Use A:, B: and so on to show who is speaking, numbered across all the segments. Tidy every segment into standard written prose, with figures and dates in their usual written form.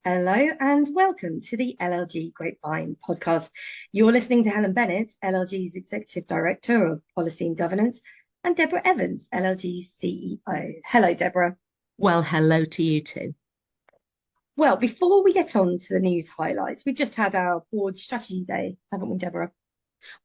A: Hello and welcome to the LLG Grapevine podcast. You're listening to Helen Bennett, LLG's Executive Director of Policy and Governance, and Deborah Evans, LLG's CEO. Hello, Deborah.
B: Well, hello to you too.
A: Well, before we get on to the news highlights, we've just had our board strategy day, haven't we, Deborah?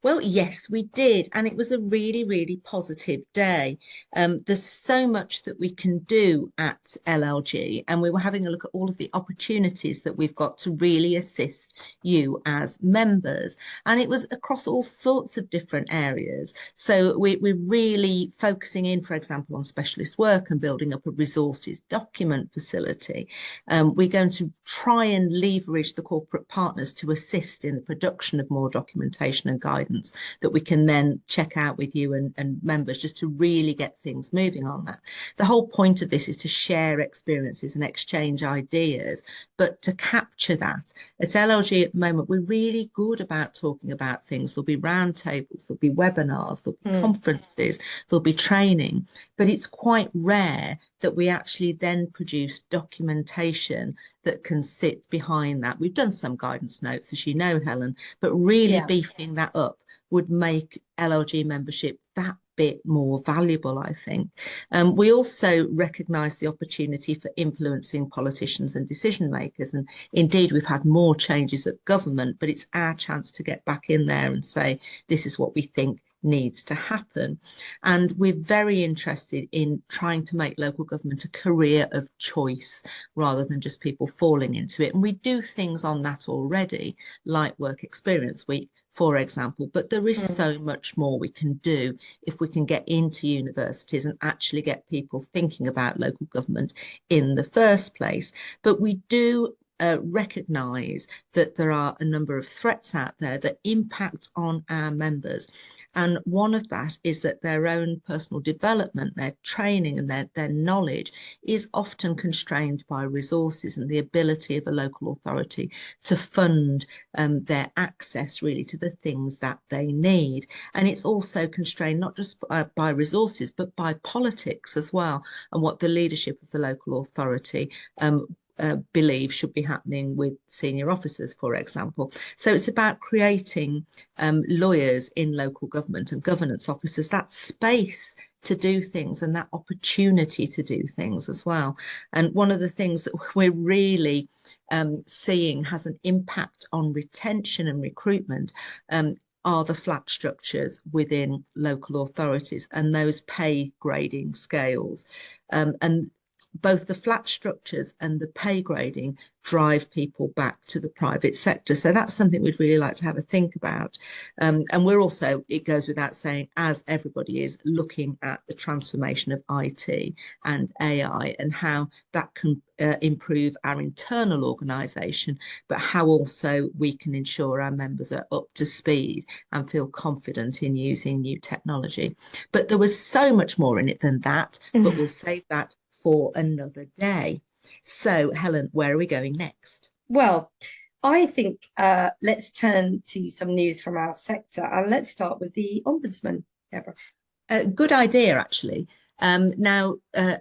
B: Well, yes, we did. And it was a really, really positive day. There's so much that we can do at LLG, and we were having a look at all of the opportunities that we've got to really assist you as members. And it was across all sorts of different areas. So we're really focusing in, for example, on specialist work and building up a resources document facility. We're going to try and leverage the corporate partners to assist in the production of more documentation and guidance that we can then check out with you and members, just to really get things moving on that. The whole point of this is to share experiences and exchange ideas, but to capture that. At LLG at the moment, we're really good about talking about things. There'll be roundtables, there'll be webinars, there'll be conferences, there'll be training, but it's quite rare that we actually then produce documentation that can sit behind that. We've done some guidance notes, as you know, Helen, but really beefing that up would make LLG membership that bit more valuable, I think. We also recognise the opportunity for influencing politicians and decision makers. And indeed, we've had more changes at government, but it's our chance to get back in there and say, this is what we think needs to happen. And we're very interested in trying to make local government a career of choice rather than just people falling into it. And we do things on that already, like Work Experience Week, for example, but there is so much more we can do if we can get into universities and actually get people thinking about local government in the first place. But we do recognise that there are a number of threats out there that impact on our members. And one of that is that their own personal development, their training and their knowledge is often constrained by resources and the ability of a local authority to fund their access really to the things that they need. And it's also constrained not just by resources, but by politics as well, and what the leadership of the local authority believe should be happening with senior officers, for example. So it's about creating lawyers in local government and governance officers, that space to do things and that opportunity to do things as well. And one of the things that we're really seeing has an impact on retention and recruitment are the flat structures within local authorities and those pay grading scales. And both the flat structures and the pay grading drive people back to the private sector. So that's something we'd really like to have a think about. And we're also, it goes without saying, as everybody is, looking at the transformation of IT and AI and how that can improve our internal organisation, but how also we can ensure our members are up to speed and feel confident in using new technology. But there was so much more in it than that, but we'll save that for another day. So, Helen, where are we going next?
A: Well, I think let's turn to some news from our sector, and let's start with the Ombudsman, Deborah.
B: Good idea, actually. Now,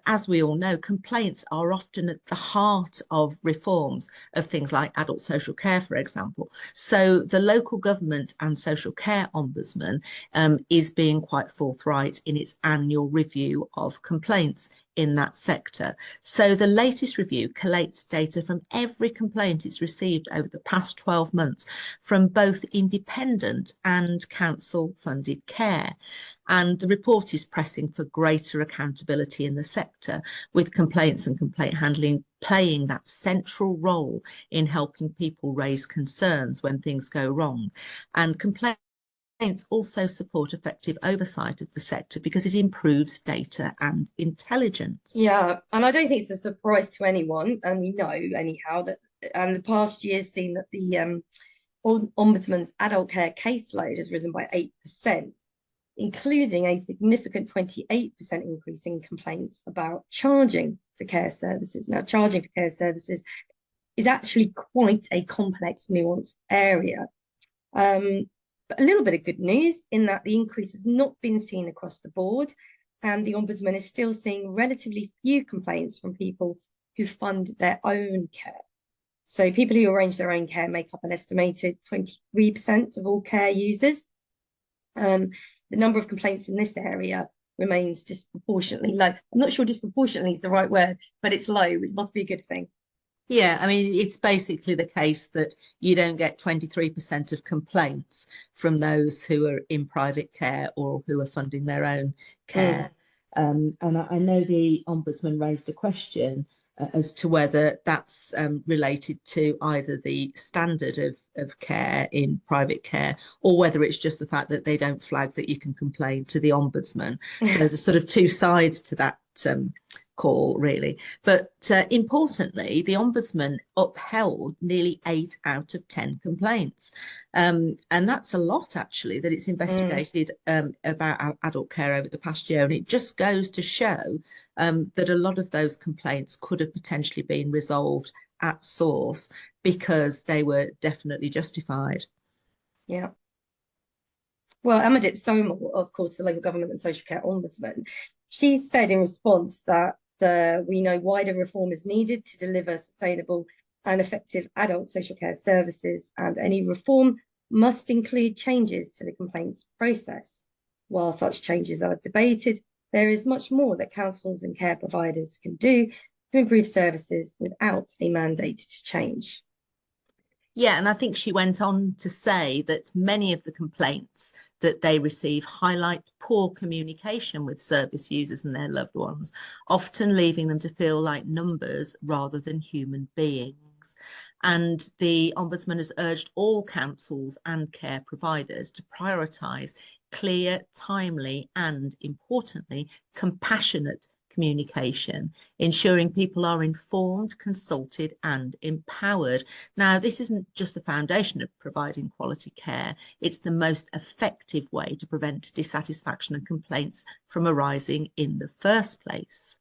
B: as we all know, complaints are often at the heart of reforms of things like adult social care, for example. So the local government and social care ombudsman is being quite forthright in its annual review of complaints in that sector. So the latest review collates data from every complaint it's received over the past 12 months from both independent and council funded care. And the report is pressing for greater accountability in the sector, with complaints and complaint handling playing that central role in helping people raise concerns when things go wrong. And complaints also support effective oversight of the sector because it improves data and intelligence.
A: Yeah, and I don't think it's a surprise to anyone, and we know anyhow that the past year's seen that the Ombudsman's adult care caseload has risen by 8%, including a significant 28% increase in complaints about charging for care services. Now, charging for care services is actually quite a complex, nuanced area. But a little bit of good news in that the increase has not been seen across the board, and the Ombudsman is still seeing relatively few complaints from people who fund their own care. So people who arrange their own care make up an estimated 23% of all care users. The number of complaints in this area remains disproportionately low. I'm not sure disproportionately is the right word, but it's low. It must be a good thing.
B: Yeah, I mean, it's basically the case that you don't get 23% of complaints from those who are in private care or who are funding their own
A: Mm.
B: care. And I know the Ombudsman raised a question as to whether that's related to either the standard of care in private care or whether it's just the fact that they don't flag that you can complain to the Ombudsman. So there's sort of two sides to that call, really. But importantly, the Ombudsman upheld nearly 8 out of 10 complaints. And that's a lot, actually, that it's investigated about adult care over the past year. And it just goes to show that a lot of those complaints could have potentially been resolved at source because they were definitely justified.
A: Yeah. Well, Amadit Somal, of course, the Local Government and Social Care Ombudsman, she said in response that we know wider reform is needed to deliver sustainable and effective adult social care services, and any reform must include changes to the complaints process. While such changes are debated, there is much more that councils and care providers can do to improve services without a mandate to change.
B: Yeah, and I think she went on to say that many of the complaints that they receive highlight poor communication with service users and their loved ones, often leaving them to feel like numbers rather than human beings. And the Ombudsman has urged all councils and care providers to prioritise clear, timely, and importantly, compassionate communication, ensuring people are informed, consulted, and empowered. Now, this isn't just the foundation of providing quality care, it's the most effective way to prevent dissatisfaction and complaints from arising in the first place.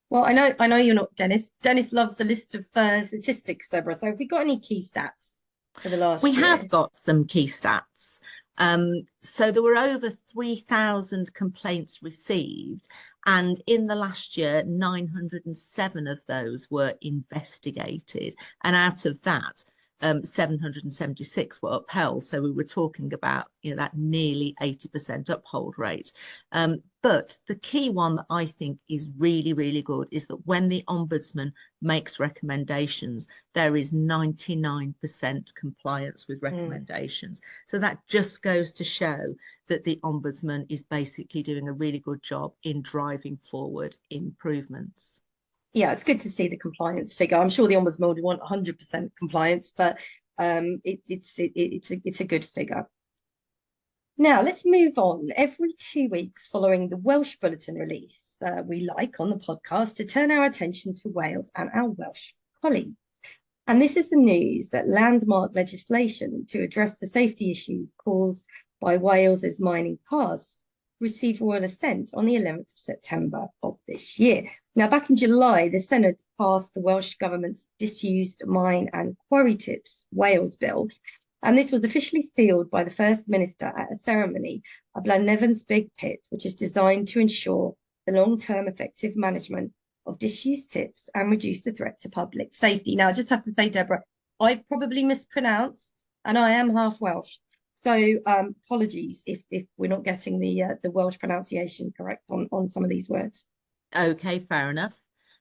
A: Well, I know you're not Dennis. Dennis loves a list of statistics, Deborah. So have we got any key stats for the
B: We
A: last
B: have
A: year?
B: got some key stats. So there were over 3,000 complaints received, and in the last year, 907 of those were investigated. And out of that, 776 were upheld. So we were talking about, that nearly 80% uphold rate. But the key one that I think is really, really good is that when the Ombudsman makes recommendations, there is 99% compliance with recommendations. So that just goes to show that the Ombudsman is basically doing a really good job in driving forward improvements.
A: Yeah, it's good to see the compliance figure. I'm sure the Ombudsman would want 100% compliance, but it's a good figure. Now, let's move on. Every 2 weeks following the Welsh bulletin release, we like on the podcast to turn our attention to Wales and our Welsh colleagues. And this is the news that landmark legislation to address the safety issues caused by Wales's mining past received royal assent on the 11th of September of this year. Now, back in July, the Senate passed the Welsh Government's Disused Mine and Quarry Tips Wales Bill, and this was officially sealed by the First Minister at a ceremony at Blannefon's Big Pit, which is designed to ensure the long-term effective management of disused tips and reduce the threat to public safety. Now, I just have to say, Deborah, I've probably mispronounced, and I am half Welsh. So apologies if we're not getting the Welsh pronunciation correct on some of these words.
B: Okay, fair enough.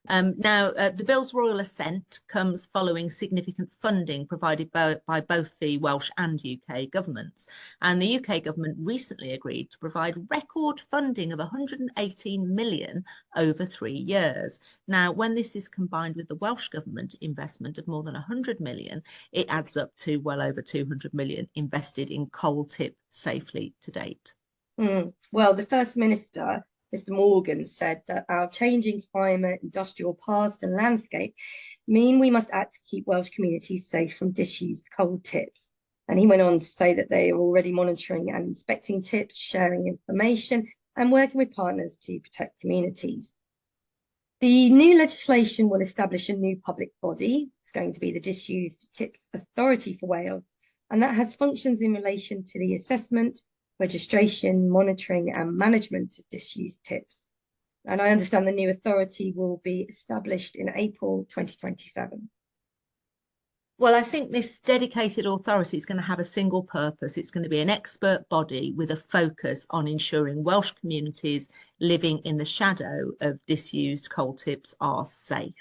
B: Now, the bill's royal assent comes following significant funding provided by both the Welsh and UK governments. And the UK government recently agreed to provide record funding of 118 million over 3 years. Now, when this is combined with the Welsh government investment of more than 100 million, it adds up to well over 200 million invested in coal tip safely to date.
A: Well, the First Minister, Mr. Morgan, said that our changing climate, industrial past and landscape mean we must act to keep Welsh communities safe from disused coal tips. And he went on to say that they are already monitoring and inspecting tips, sharing information and working with partners to protect communities. The new legislation will establish a new public body. It's going to be the Disused Tips Authority for Wales, and that has functions in relation to the assessment, registration, monitoring and management of disused tips. And I understand the new authority will be established in April 2027.
B: Well, I think this dedicated authority is going to have a single purpose. It's going to be an expert body with a focus on ensuring Welsh communities living in the shadow of disused coal tips are safe.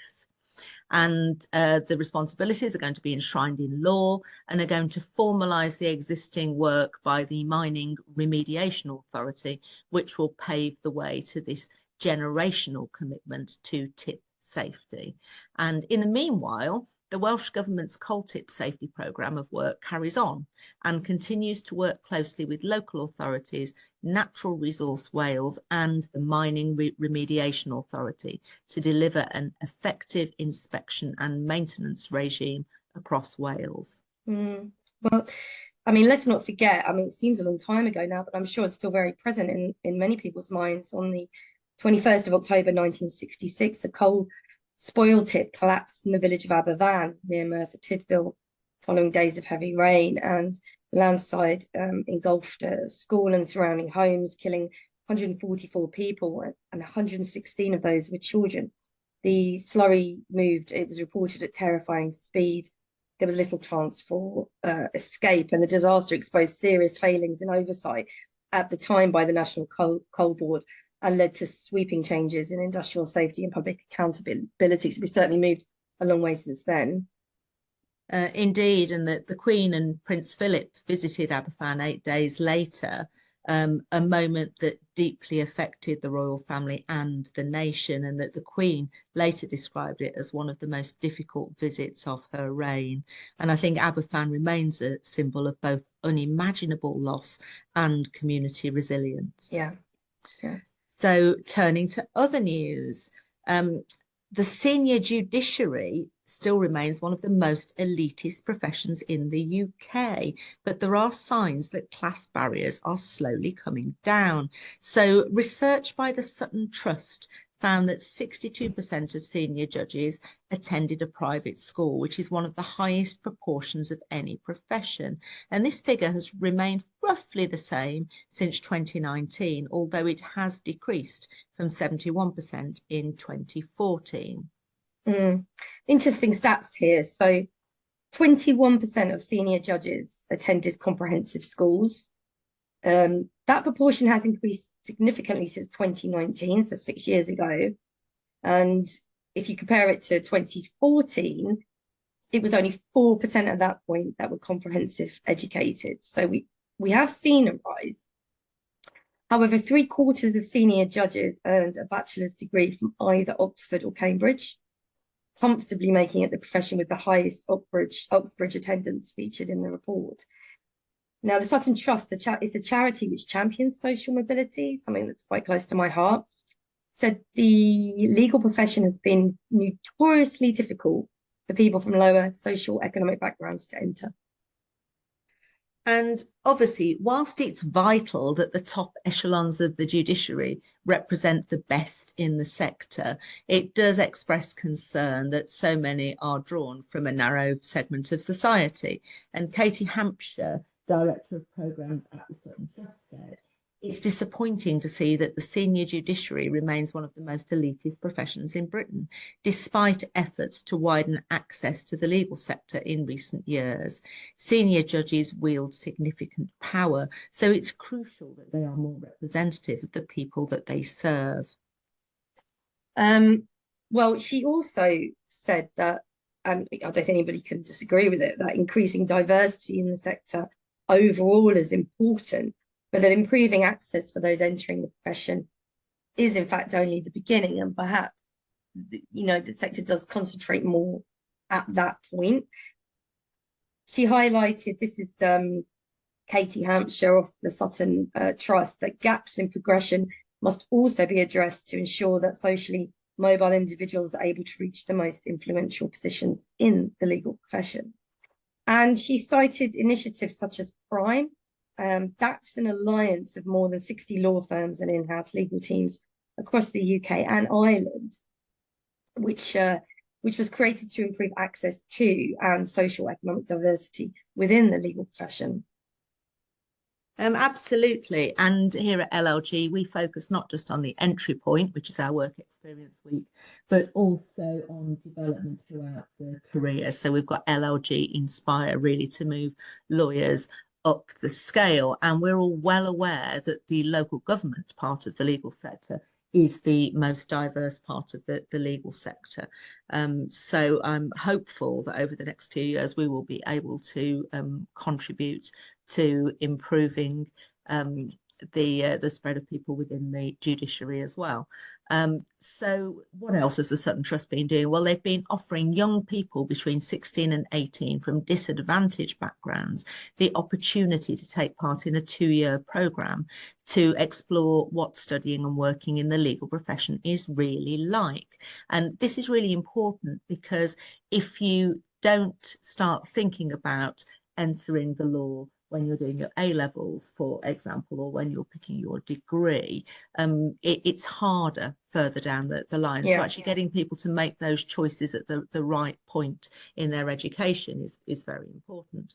B: And the responsibilities are going to be enshrined in law and are going to formalise the existing work by the Mining Remediation Authority, which will pave the way to this generational commitment to tip safety. And in the meanwhile, the Welsh Government's coal tip safety programme of work carries on and continues to work closely with local authorities, Natural Resource Wales and the Mining Remediation Authority to deliver an effective inspection and maintenance regime across Wales.
A: Well, I mean, let's not forget, I mean, it seems a long time ago now, but I'm sure it's still very present in many people's minds. On the 21st of October 1966, a coal spoil tip collapsed in the village of Aberfan near Merthyr Tydfil following days of heavy rain, and the landslide engulfed a school and surrounding homes, killing 144 people, and 116 of those were children. The slurry moved, it was reported, at terrifying speed. There was little chance for escape, and the disaster exposed serious failings in oversight at the time by the National Coal Board and led to sweeping changes in industrial safety and public accountability. So we've certainly moved a long way since then.
B: Indeed, and the Queen and Prince Philip visited Aberfan 8 days later, a moment that deeply affected the royal family and the nation, and that the Queen later described it as one of the most difficult visits of her reign. And I think Aberfan remains a symbol of both unimaginable loss and community resilience.
A: Yeah.
B: So turning to other news, the senior judiciary still remains one of the most elitist professions in the UK, but there are signs that class barriers are slowly coming down. So research by the Sutton Trust found that 62% of senior judges attended a private school, which is one of the highest proportions of any profession. And this figure has remained roughly the same since 2019, although it has decreased from 71% in 2014.
A: Interesting stats here. So 21% of senior judges attended comprehensive schools. That proportion has increased significantly since 2019, so 6 years ago. And if you compare it to 2014, it was only 4% at that point that were comprehensive educated. So we have seen a rise. However, 3/4 of senior judges earned a bachelor's degree from either Oxford or Cambridge, comfortably making it the profession with the highest Oxbridge attendance featured in the report. Now, the Sutton Trust is a charity which champions social mobility, something that's quite close to my heart. Said the legal profession has been notoriously difficult for people from lower social economic backgrounds to enter.
B: And obviously, whilst it's vital that the top echelons of the judiciary represent the best in the sector, it does express concern that so many are drawn from a narrow segment of society. And Katie Hampshire, Director of Programmes at the Sutton Trust, said, "It's disappointing to see that the senior judiciary remains one of the most elitist professions in Britain, despite efforts to widen access to the legal sector in recent years. Senior judges wield significant power, so it's crucial that they are more representative of the people that they serve."
A: Well, she also said that, and I don't think anybody can disagree with it, that increasing diversity in the sector overall is important, but that improving access for those entering the profession is in fact only the beginning, and perhaps, you know, the sector does concentrate more at that point. She highlighted, this is Katie Hampshire of the Sutton Trust, that gaps in progression must also be addressed to ensure that socially mobile individuals are able to reach the most influential positions in the legal profession. And she cited initiatives such as Prime. That's an alliance of more than 60 law firms and in-house legal teams across the UK and Ireland, which was created to improve access to and social economic diversity within the legal profession.
B: Absolutely. And here at LLG, we focus not just on the entry point, which is our work experience week, but also on development throughout the career. So we've got LLG Inspire really to move lawyers up the scale. And we're all well aware that the local government part of the legal sector is the most diverse part of the legal sector. So I'm hopeful that over the next few years we will be able to contribute to improving the spread of people within the judiciary as well. So what else has the Sutton Trust been doing? Well, they've been offering young people between 16 and 18 from disadvantaged backgrounds the opportunity to take part in a 2-year programme to explore what studying and working in the legal profession is really like. And this is really important because if you don't start thinking about entering the law when you're doing your A levels, for example, or when you're picking your degree, it's harder further down the line. So actually getting people to make those choices at the right point in their education is very important.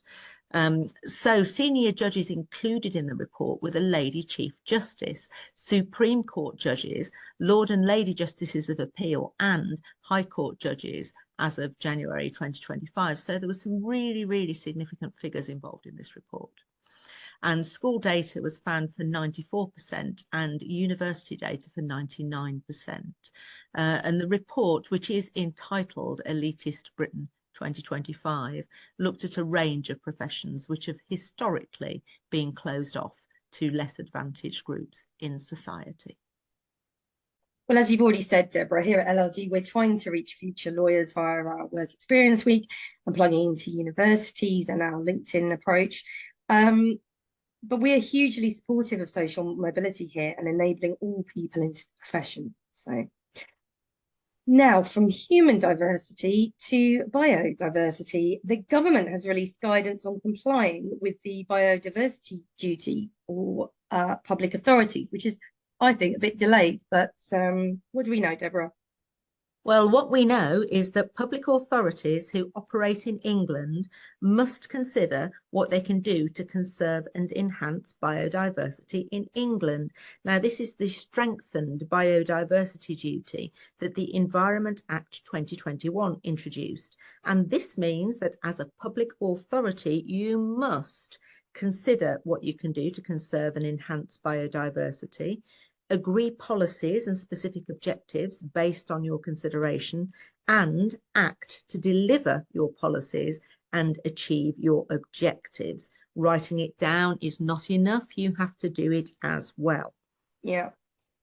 B: So senior judges included in the report were the Lady Chief Justice, Supreme Court judges, Lord and Lady Justices of Appeal, and High Court judges as of January 2025. So there were some really, really significant figures involved in this report. And school data was found for 94% and university data for 99%. And the report, which is entitled Elitist Britain 2025, looked at a range of professions which have historically been closed off to less advantaged groups in society.
A: Well, as you've already said, Deborah, here at LLG, we're trying to reach future lawyers via our Work Experience Week and plugging into universities and our LinkedIn approach. But we are hugely supportive of social mobility here and enabling all people into the profession. So now from human diversity to biodiversity, the government has released guidance on complying with the biodiversity duty for public authorities, which is, I think, a bit delayed. But what do we know, Deborah?
B: Well, what we know is that public authorities who operate in England must consider what they can do to conserve and enhance biodiversity in England. Now, this is the strengthened biodiversity duty that the Environment Act 2021 introduced. And this means that as a public authority, you must consider what you can do to conserve and enhance biodiversity, agree policies and specific objectives based on your consideration, and act to deliver your policies and achieve your objectives. Writing it down is not enough. You have to do it as well.
A: Yeah.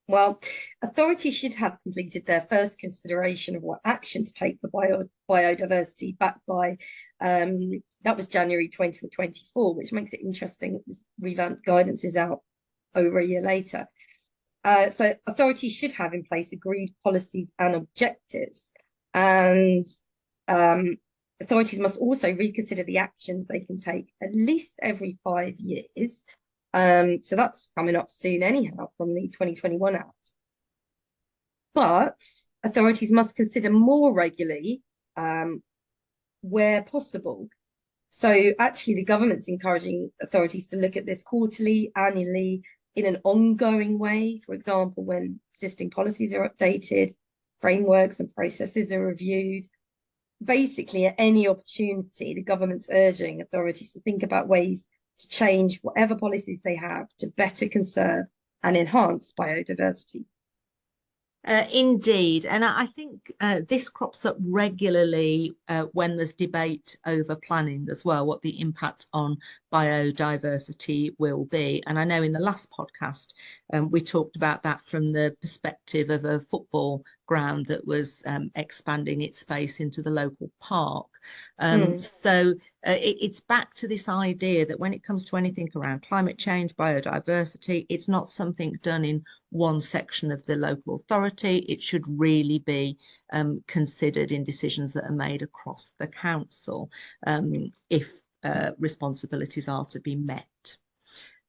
A: Well, authorities should have completed their first consideration of what action to take for biodiversity back by, that was January 2024, which makes it interesting. This revamped guidance is out over a year later. So authorities should have in place agreed policies and objectives, and authorities must also reconsider the actions they can take at least every 5 years. So that's coming up soon anyhow from the 2021 Act. But authorities must consider more regularly where possible. So actually the government's encouraging authorities to look at this quarterly, annually, in an ongoing way. For example, when existing policies are updated, frameworks and processes are reviewed. Basically, at any opportunity, the government's urging authorities to think about ways to change whatever policies they have to better conserve and enhance biodiversity.
B: Indeed. And I think this crops up regularly when there's debate over planning as well, what the impact on biodiversity will be. And I know in the last podcast, we talked about that from the perspective of a football ground that was expanding its space into the local park. So it's back to this idea that when it comes to anything around climate change, biodiversity, it's not something done in one section of the local authority. It should really be considered in decisions that are made across the council if responsibilities are to be met.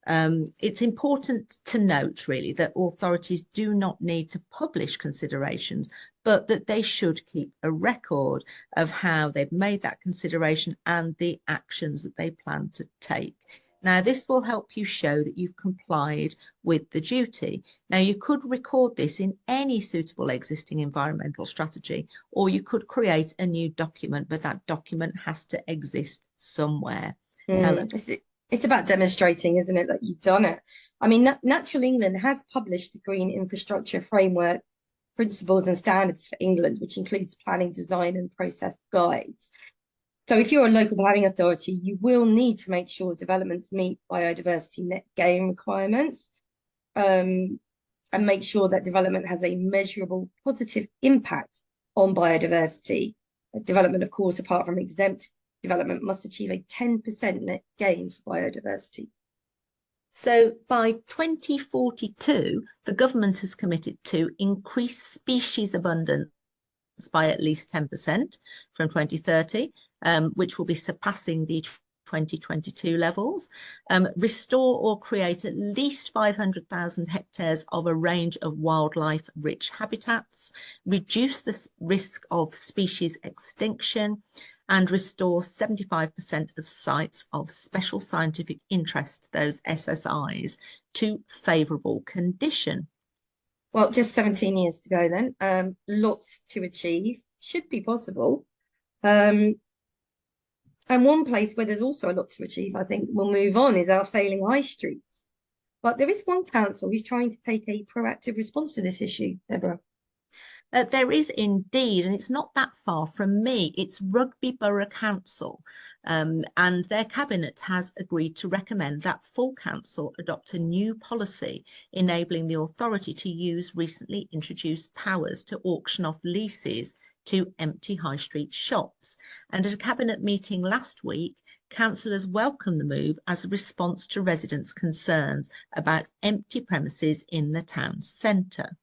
B: It's important to note, really, that authorities do not need to publish considerations, but that they should keep a record of how they've made that consideration and the actions that they plan to take. Now, this will help you show that you've complied with the duty. Now, you could record this in any suitable existing environmental strategy, or you could create a new document, but that document has to exist somewhere. Helen?
A: It's about demonstrating, isn't it, that you've done it. I mean, Natural England has published the Green Infrastructure Framework Principles and Standards for England, which includes planning, design, and process guides. So if you're a local planning authority, you will need to make sure developments meet biodiversity net gain requirements, and make sure that development has a measurable positive impact on biodiversity. Development, of course, apart from exempt development, must achieve a 10% net gain for biodiversity.
B: So by 2042, the government has committed to increase species abundance by at least 10% from 2030, which will be surpassing the 2022 levels, restore or create at least 500,000 hectares of a range of wildlife-rich habitats, reduce the risk of species extinction, and restore 75% of sites of special scientific interest, those SSIs, to favourable condition.
A: Well, just 17 years to go then. Lots to achieve. Should be possible. And one place where there's also a lot to achieve, I think we'll move on, is our failing high streets. But there is one council who's trying to take a proactive response to this issue, Deborah.
B: There is indeed, and it's not that far from me. It's Rugby Borough Council, and their cabinet has agreed to recommend that full council adopt a new policy enabling the authority to use recently introduced powers to auction off leases to empty high street shops. And at a cabinet meeting last week, councillors welcomed the move as a response to residents' concerns about empty premises in the town centre.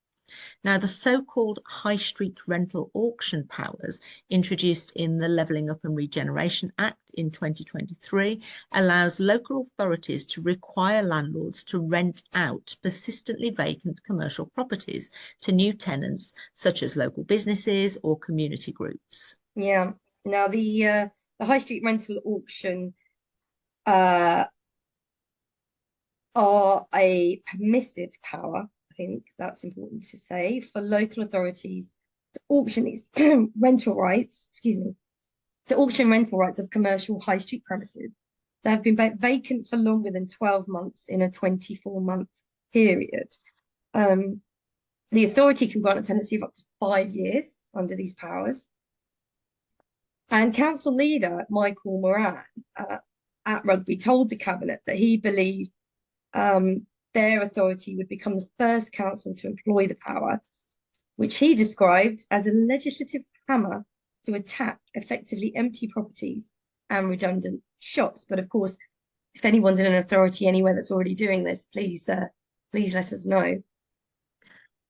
B: Now, the so-called high street rental auction powers introduced in the Levelling Up and Regeneration Act in 2023 allows local authorities to require landlords to rent out persistently vacant commercial properties to new tenants, such as local businesses or community groups.
A: Yeah. Now, the high street rental auction are a permissive power. I think that's important to say, for local authorities to auction these rental rights, to auction rental rights of commercial high street premises that have been vacant for longer than 12 months in a 24-month period. The authority can grant a tenancy of up to 5 years under these powers. And council leader Michael Moran at Rugby told the cabinet that he believed their authority would become the first council to employ the power, which he described as a legislative hammer to attack effectively empty properties and redundant shops. But of course, if anyone's in an authority anywhere that's already doing this, please let us know.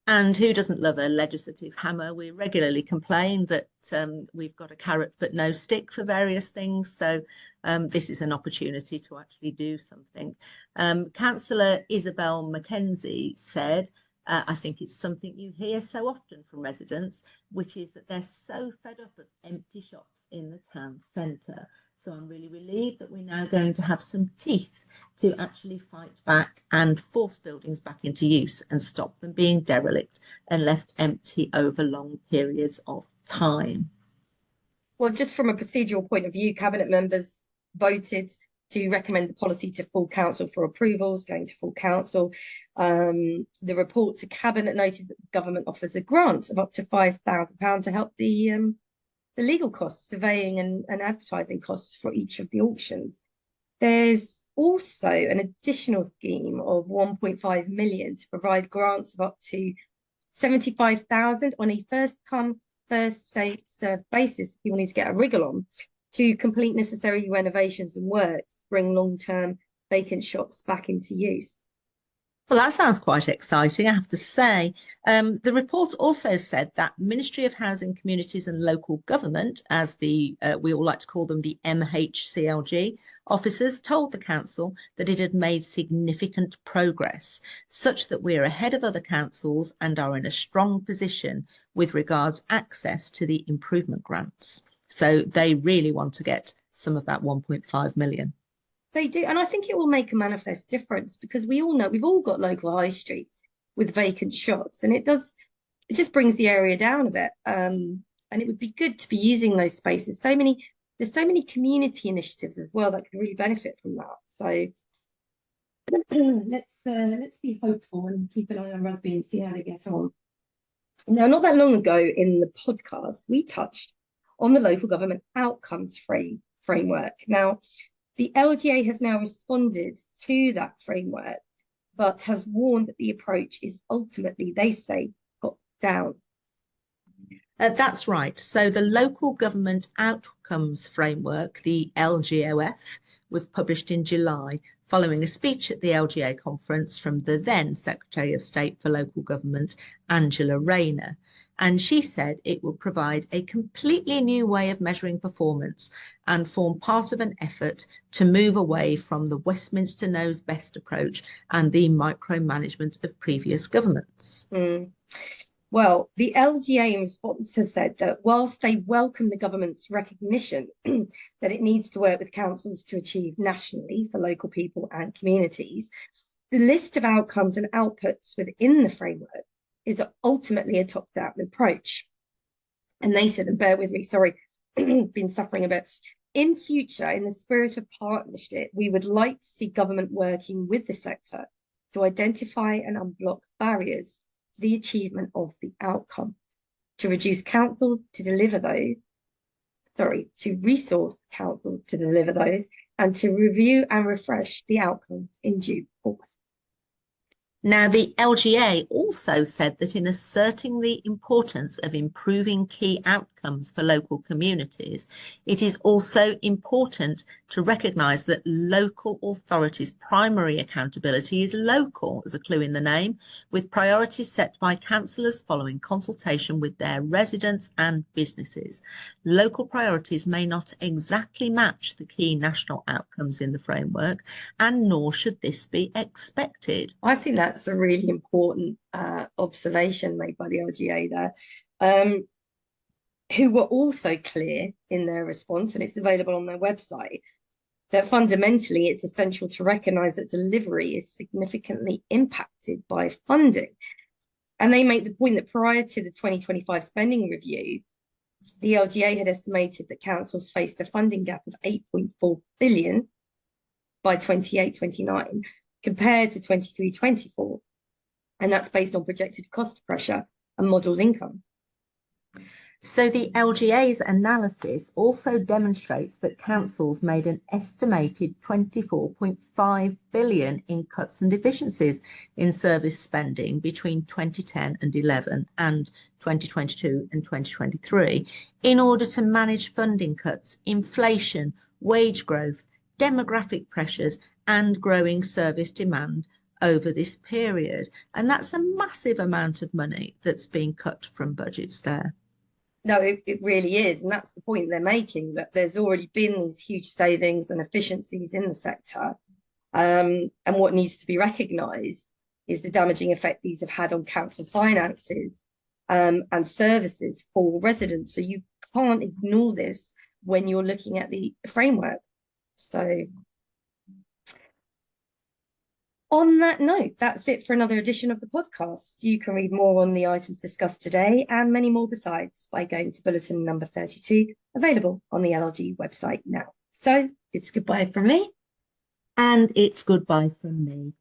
B: And who doesn't love a legislative hammer? We regularly complain that we've got a carrot but no stick for various things. So this is an opportunity to actually do something. Councillor Isabel Mackenzie said, I think it's something you hear so often from residents, which is that they're so fed up of empty shops in the town centre. So I'm really relieved that we're now going to have some teeth to actually fight back and force buildings back into use and stop them being derelict and left empty over long periods of time.
A: Well, just from a procedural point of view, cabinet members voted to recommend the policy to full council for approvals, going to full council. The report to cabinet noted that the government offers a grant of up to £5,000 to help the legal costs, surveying and advertising costs for each of the auctions. There's also an additional scheme of 1.5 million to provide grants of up to 75,000 on a first come, first served basis. People need to get a wriggle on to complete necessary renovations and works, bring long-term vacant shops back into use.
B: Well, that sounds quite exciting, I have to say. The report also said that Ministry of Housing, Communities and Local Government, as we all like to call them, the MHCLG officers, told the council that it had made significant progress, such that we're ahead of other councils and are in a strong position with regards access to the improvement grants. So they really want to get some of that 1.5 million.
A: They do, and I think it will make a manifest difference because we all know we've all got local high streets with vacant shops, and it just brings the area down a bit. And it would be good to be using those spaces. There's so many community initiatives as well that could really benefit from that. So let's be hopeful and keep an eye on rugby and see how they get on. Now, not that long ago in the podcast, we touched on the local government outcomes framework. Now, the LGA has now responded to that framework, but has warned that the approach is ultimately, they say, top down.
B: That's right. So the Local Government Outcomes Framework, the LGOF, was published in July following a speech at the LGA conference from the then Secretary of State for Local Government, Angela Rayner. And she said it will provide a completely new way of measuring performance and form part of an effort to move away from the Westminster knows best approach and the micromanagement of previous governments.
A: Well, the LGA in response has said that whilst they welcome the government's recognition that it needs to work with councils to achieve nationally for local people and communities, the list of outcomes and outputs within the framework is ultimately a top-down approach. And they said, and bear with me, sorry, been suffering a bit. In future, in the spirit of partnership, we would like to see government working with the sector to identify and unblock barriers to the achievement of the outcome, to reduce council to deliver those, to resource council to deliver those, and to review and refresh the outcomes in due course.
B: Now, the LGA also said that in asserting the importance of improving key outcomes for local communities, it is also important to recognise that local authorities' primary accountability is local, as a clue in the name, with priorities set by councillors following consultation with their residents and businesses. Local priorities may not exactly match the key national outcomes in the framework, and nor should this be expected.
A: I think that's a really important observation made by the LGA there, who were also clear in their response, and it's available on their website, that fundamentally it's essential to recognise that delivery is significantly impacted by funding. And they make the point that prior to the 2025 spending review, the LGA had estimated that councils faced a funding gap of 8.4 billion by 28-29 compared to 23-24. And that's based on projected cost pressure and modelled income.
B: So the LGA's analysis also demonstrates that councils made an estimated 24.5 billion in cuts and deficiencies in service spending between 2010 and 11 and 2022 and 2023 in order to manage funding cuts, inflation, wage growth, demographic pressures and growing service demand over this period. And that's a massive amount of money that's being cut from budgets there.
A: No, it really is. And that's the point they're making, that there's already been these huge savings and efficiencies in the sector. And what needs to be recognised is the damaging effect these have had on council finances and services for residents. So you can't ignore this when you're looking at the framework. So on that note, that's it for another edition of the podcast. You can read more on the items discussed today and many more besides by going to bulletin number 32, available on the LLG website now. So it's goodbye from me.
B: And it's goodbye from me.